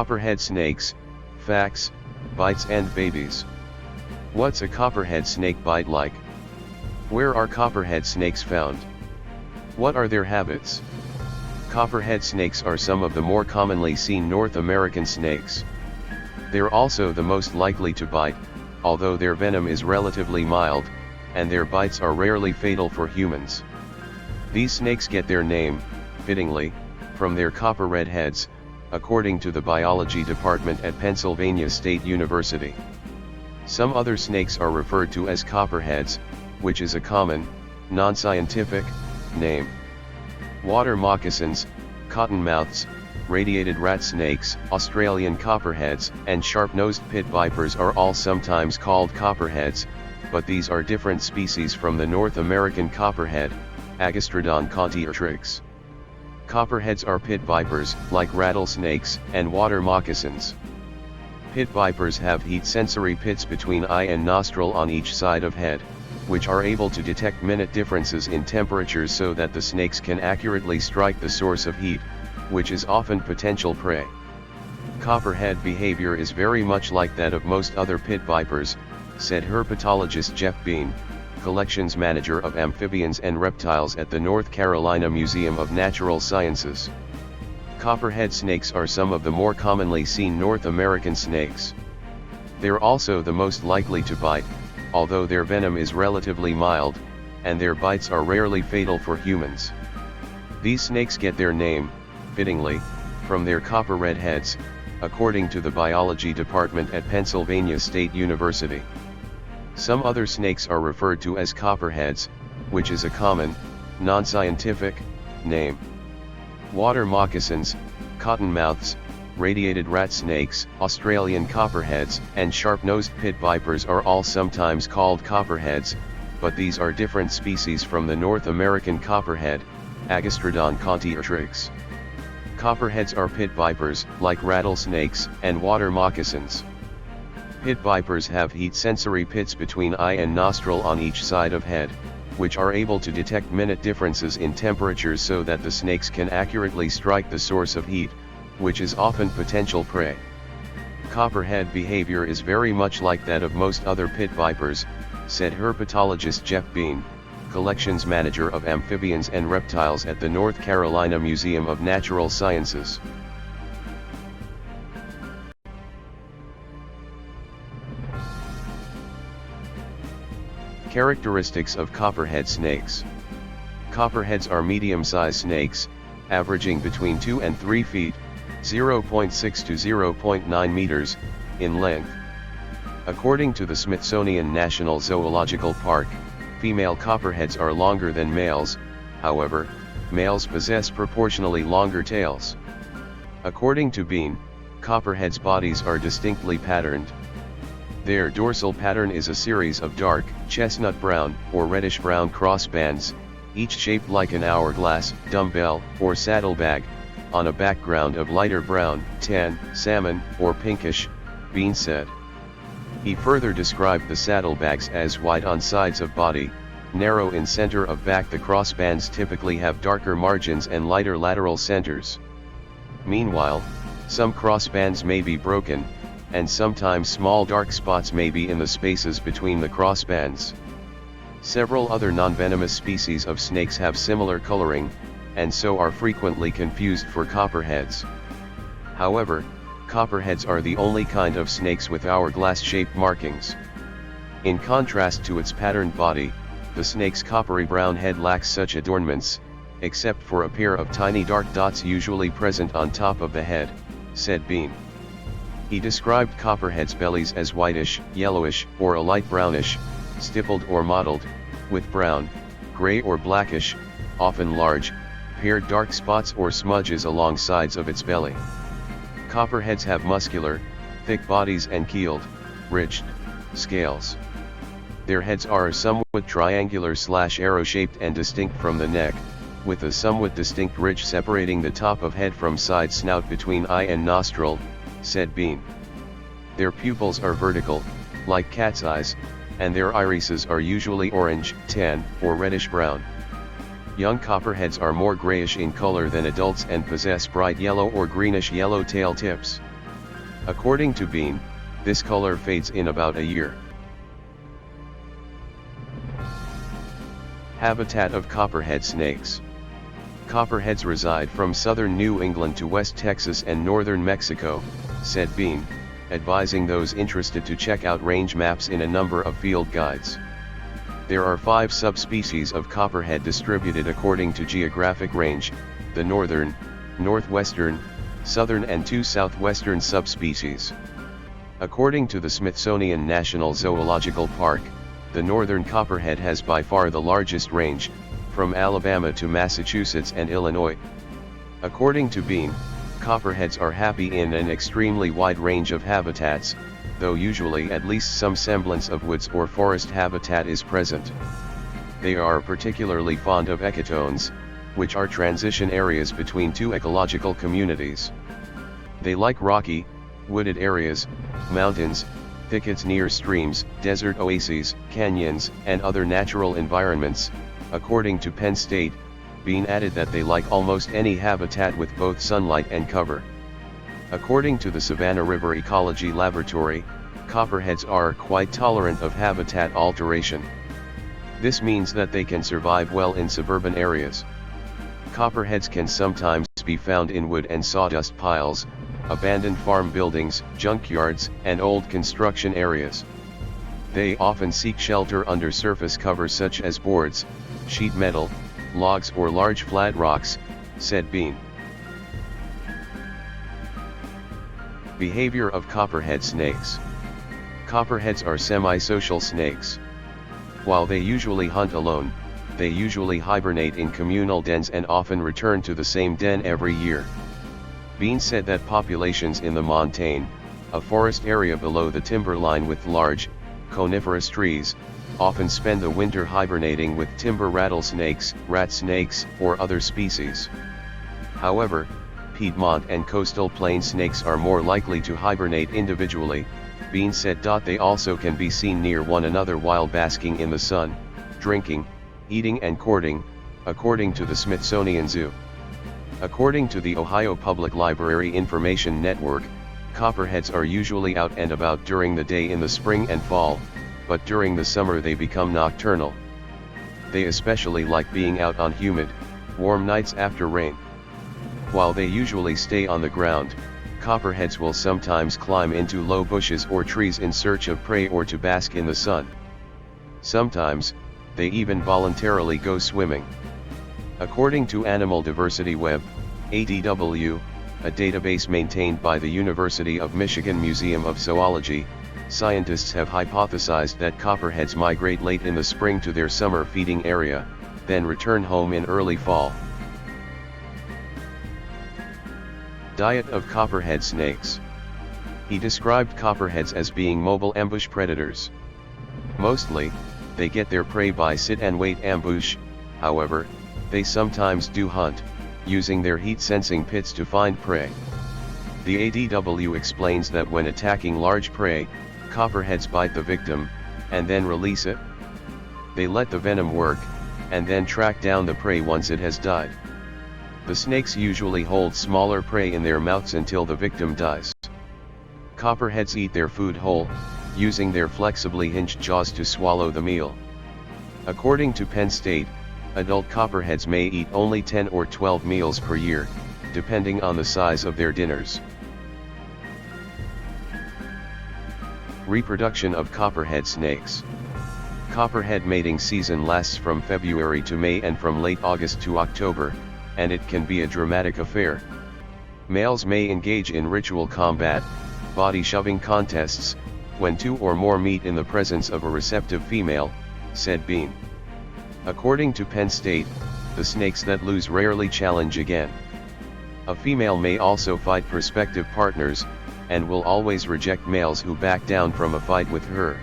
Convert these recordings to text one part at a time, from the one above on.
Copperhead snakes, facts, bites and babies. What's a copperhead snake bite like? Where are copperhead snakes found? What are their habits? Copperhead snakes are some of the more commonly seen North American snakes. They're also the most likely to bite, although their venom is relatively mild, and their bites are rarely fatal for humans. These snakes get their name, fittingly, from their copper-red heads, according to the biology department at Pennsylvania State University. Some other snakes are referred to as copperheads, which is a common, non-scientific, name. Water moccasins, cottonmouths, radiated rat snakes, Australian copperheads, and sharp-nosed pit vipers are all sometimes called copperheads, but these are different species from the North American copperhead, Agastrodon contiatrix. Copperheads are pit vipers, like rattlesnakes, and water moccasins. Pit vipers have heat-sensory pits between eye and nostril on each side of head, which are able to detect minute differences in temperatures so that the snakes can accurately strike the source of heat, which is often potential prey. Copperhead behavior is very much like that of most other pit vipers, said herpetologist Jeff Bean, collections manager of amphibians and reptiles at the North Carolina Museum of Natural Sciences. Copperhead snakes are some of the more commonly seen North American snakes. They're also the most likely to bite, although their venom is relatively mild, and their bites are rarely fatal for humans. These snakes get their name, fittingly, from their copper-red heads, according to the biology department at Pennsylvania State University. Some other snakes are referred to as copperheads, which is a common, non-scientific, name. Water moccasins, cottonmouths, radiated rat snakes, Australian copperheads, and sharp-nosed pit vipers are all sometimes called copperheads, but these are different species from the North American copperhead, Agastrodon contiatrix. Copperheads are pit vipers, like rattlesnakes, and water moccasins. Pit vipers have heat-sensory pits between eye and nostril on each side of head, which are able to detect minute differences in temperatures so that the snakes can accurately strike the source of heat, which is often potential prey. Copperhead behavior is very much like that of most other pit vipers, said herpetologist Jeff Bean, collections manager of amphibians and reptiles at the North Carolina Museum of Natural Sciences. Characteristics of copperhead snakes. Copperheads are medium-sized snakes, averaging between 2 and 3 feet, 0.6 to 0.9 meters, in length. According to the Smithsonian National Zoological Park, female copperheads are longer than males, however, males possess proportionally longer tails. According to Bean, copperheads' bodies are distinctly patterned. Their dorsal pattern is a series of dark, chestnut brown, or reddish-brown crossbands, each shaped like an hourglass, dumbbell, or saddlebag, on a background of lighter brown, tan, salmon, or pinkish, Bean said. He further described the saddlebags as wide on sides of body, narrow in center of back. The crossbands typically have darker margins and lighter lateral centers. Meanwhile, some crossbands may be broken, and sometimes small dark spots may be in the spaces between the crossbands. Several other non-venomous species of snakes have similar coloring, and so are frequently confused for copperheads. However, copperheads are the only kind of snakes with hourglass-shaped markings. In contrast to its patterned body, the snake's coppery brown head lacks such adornments, except for a pair of tiny dark dots usually present on top of the head, said Bean. He described copperheads' bellies as whitish, yellowish, or a light brownish, stippled or mottled, with brown, gray or blackish, often large, paired dark spots or smudges along sides of its belly. Copperheads have muscular, thick bodies and keeled, ridged, scales. Their heads are somewhat triangular/arrow-shaped and distinct from the neck, with a somewhat distinct ridge separating the top of head from side snout between eye and nostril, said Bean. Their pupils are vertical, like cat's eyes, and their irises are usually orange, tan, or reddish-brown. Young copperheads are more grayish in color than adults and possess bright yellow or greenish-yellow tail tips. According to Bean, this color fades in about a year. Habitat of copperhead snakes. Copperheads reside from southern New England to West Texas and northern Mexico, said Bean, advising those interested to check out range maps in a number of field guides. There are 5 subspecies of copperhead distributed according to geographic range: the northern, northwestern, southern and 2 southwestern subspecies. According to the Smithsonian National Zoological Park, the northern copperhead has by far the largest range, from Alabama to Massachusetts and Illinois. According to Bean, copperheads are happy in an extremely wide range of habitats, though usually at least some semblance of woods or forest habitat is present. They are particularly fond of ectones, which are transition areas between 2 ecological communities. They like rocky, wooded areas, mountains, thickets near streams, desert oases, canyons, and other natural environments. According to Penn State, Bean added that they like almost any habitat with both sunlight and cover. According to the Savannah River Ecology Laboratory, copperheads are quite tolerant of habitat alteration. This means that they can survive well in suburban areas. Copperheads can sometimes be found in wood and sawdust piles, abandoned farm buildings, junkyards, and old construction areas. They often seek shelter under surface cover such as boards, sheet metal, logs or large flat rocks, said Bean. Behavior of copperhead snakes. Copperheads are semi-social snakes. While they usually hunt alone, they usually hibernate in communal dens and often return to the same den every year. Bean said that populations in the montane, a forest area below the timberline with large, coniferous trees, often spend the winter hibernating with timber rattlesnakes, rat snakes, or other species. However, Piedmont and coastal plain snakes are more likely to hibernate individually, Bean said. They also can be seen near one another while basking in the sun, drinking, eating and courting, according to the Smithsonian Zoo. According to the Ohio Public Library Information Network, copperheads are usually out and about during the day in the spring and fall, but during the summer they become nocturnal. They especially like being out on humid, warm nights after rain. While they usually stay on the ground, copperheads will sometimes climb into low bushes or trees in search of prey or to bask in the sun. Sometimes, they even voluntarily go swimming. According to Animal Diversity Web, ADW, a database maintained by the University of Michigan Museum of Zoology, scientists have hypothesized that copperheads migrate late in the spring to their summer feeding area, then return home in early fall. Diet of copperhead snakes. He described copperheads as being mobile ambush predators. Mostly, they get their prey by sit-and-wait ambush. However, they sometimes do hunt, using their heat-sensing pits to find prey. The ADW explains that when attacking large prey, copperheads bite the victim, and then release it. They let the venom work, and then track down the prey once it has died. The snakes usually hold smaller prey in their mouths until the victim dies. Copperheads eat their food whole, using their flexibly hinged jaws to swallow the meal. According to Penn State, adult copperheads may eat only 10 or 12 meals per year, depending on the size of their dinners. Reproduction of copperhead snakes. Copperhead mating season lasts from February to May and from late August to October, and it can be a dramatic affair. Males may engage in ritual combat, body shoving contests, when 2 or more meet in the presence of a receptive female, said Bean. According to Penn State, the snakes that lose rarely challenge again. A female may also fight prospective partners, and will always reject males who back down from a fight with her.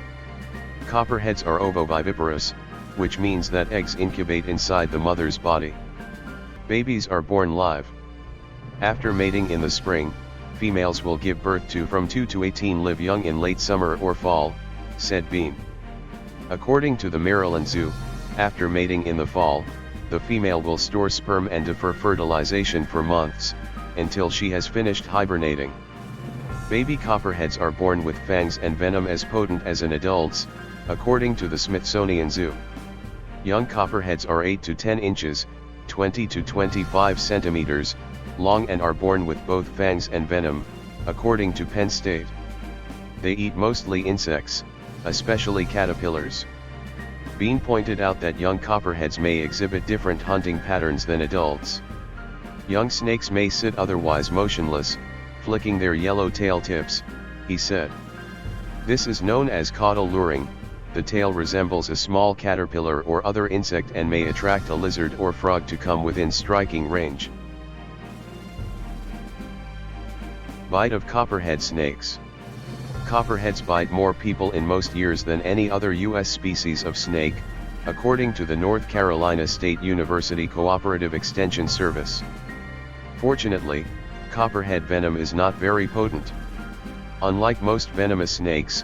Copperheads are ovoviviparous, which means that eggs incubate inside the mother's body. Babies are born live. After mating in the spring, females will give birth to from 2 to 18 live young in late summer or fall, said Bean. According to the Maryland Zoo, after mating in the fall, the female will store sperm and defer fertilization for months, until she has finished hibernating. Baby copperheads are born with fangs and venom as potent as an adult's, according to the Smithsonian Zoo. Young copperheads are 8 to 10 inches, 20 to 25 centimeters, long and are born with both fangs and venom, according to Penn State. They eat mostly insects, especially caterpillars. Bean pointed out that young copperheads may exhibit different hunting patterns than adults. Young snakes may sit otherwise motionless, flicking their yellow tail tips, he said. This is known as caudal luring. The tail resembles a small caterpillar or other insect and may attract a lizard or frog to come within striking range. Bite of copperhead snakes. Copperheads bite more people in most years than any other U.S. species of snake, according to the North Carolina State University Cooperative Extension Service. Fortunately, copperhead venom is not very potent. Unlike most venomous snakes,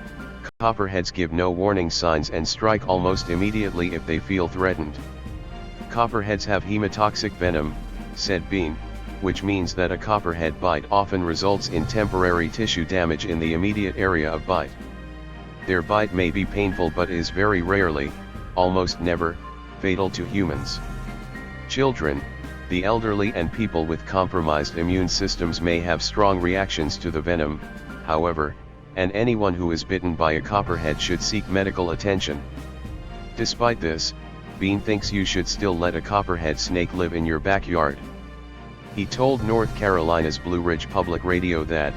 copperheads give no warning signs and strike almost immediately if they feel threatened. Copperheads have hemotoxic venom, said Bean, which means that a copperhead bite often results in temporary tissue damage in the immediate area of bite. Their bite may be painful but is very rarely, almost never, fatal to humans. Children, the elderly and people with compromised immune systems may have strong reactions to the venom, however, and anyone who is bitten by a copperhead should seek medical attention. Despite this, Bean thinks you should still let a copperhead snake live in your backyard. He told North Carolina's Blue Ridge Public Radio that,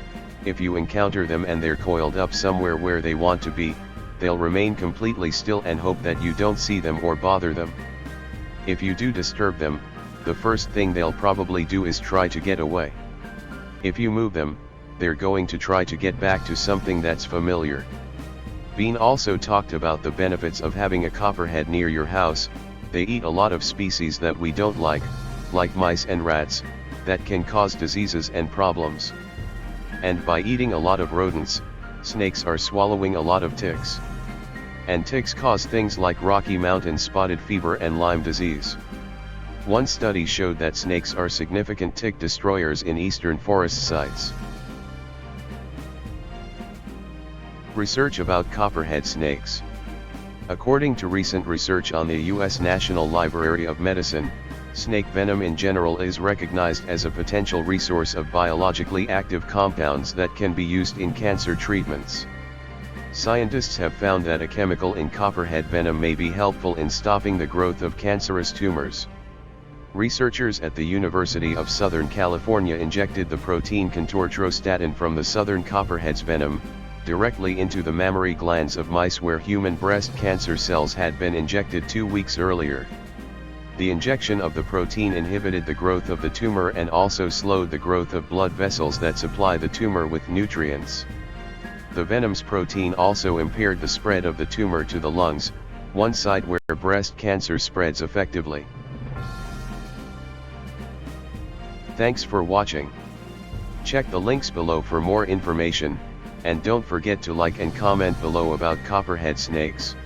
if you encounter them and they're coiled up somewhere where they want to be, they'll remain completely still and hope that you don't see them or bother them. If you do disturb them, the first thing they'll probably do is try to get away. If you move them, they're going to try to get back to something that's familiar. Bean also talked about the benefits of having a copperhead near your house. They eat a lot of species that we don't like mice and rats, that can cause diseases and problems. And by eating a lot of rodents, snakes are swallowing a lot of ticks. And ticks cause things like Rocky Mountain spotted fever and Lyme disease. One study showed that snakes are significant tick destroyers in eastern forest sites. Research about copperhead snakes. According to recent research on the U.S. National Library of Medicine, snake venom in general is recognized as a potential resource of biologically active compounds that can be used in cancer treatments. Scientists have found that a chemical in copperhead venom may be helpful in stopping the growth of cancerous tumors. Researchers at the University of Southern California injected the protein contortrostatin from the southern copperhead's venom directly into the mammary glands of mice where human breast cancer cells had been injected 2 weeks earlier. The injection of the protein inhibited the growth of the tumor and also slowed the growth of blood vessels that supply the tumor with nutrients. The venom's protein also impaired the spread of the tumor to the lungs, one site where breast cancer spreads effectively. Thanks for watching. Check the links below for more information, and don't forget to like and comment below about copperhead snakes.